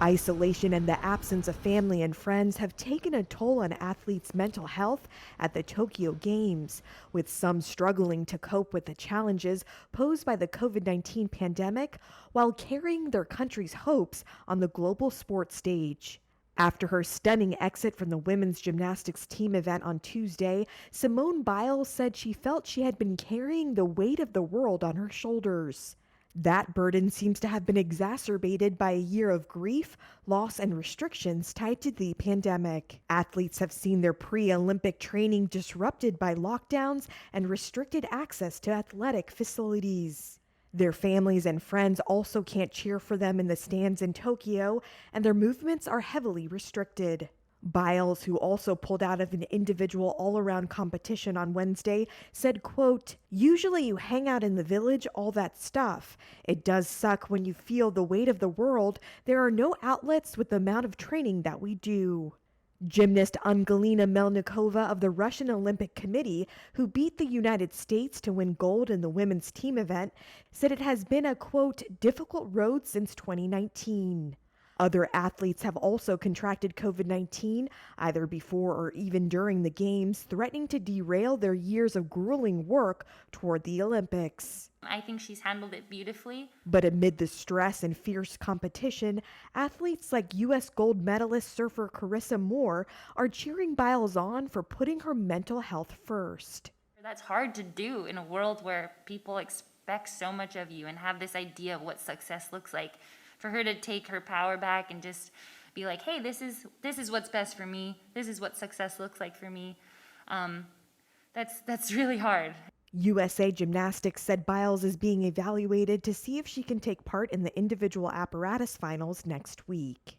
Isolation and the absence of family and friends have taken a toll on athletes' mental health at the Tokyo Games, with some struggling to cope with the challenges posed by the COVID-19 pandemic while carrying their country's hopes on the global sports stage. After her stunning exit from the women's gymnastics team event on Tuesday, Simone Biles said she felt she had been carrying the weight of the world on her shoulders. That burden seems to have been exacerbated by a year of grief, loss, and restrictions tied to the pandemic. Athletes have seen their pre Olympic training disrupted by lockdowns and restricted access to athletic facilities. Their families and friends also can't cheer for them in the stands in Tokyo, and their movements are heavily restricted. Biles, who also pulled out of an individual all-around competition on Wednesday, said, quote, "Usually you hang out in the village, all that stuff. It does suck when you feel the weight of the world. There are no outlets with the amount of training that we do." Gymnast Angelina Melnikova of the Russian Olympic Committee, who beat the United States to win gold in the women's team event, said it has been a, quote, "difficult road since 2019. Other athletes have also contracted COVID-19, either before or even during the Games, threatening to derail their years of grueling work toward the Olympics. I think she's handled it beautifully. But amid the stress and fierce competition, athletes like U.S. gold medalist surfer Carissa Moore are cheering Biles on for putting her mental health first. That's hard to do in a world where people expect so much of you and have this idea of what success looks like. For her to take her power back and just be like, hey, this is what's best for me. This is what success looks like for me. That's really hard. USA Gymnastics said Biles is being evaluated to see if she can take part in the individual apparatus finals next week.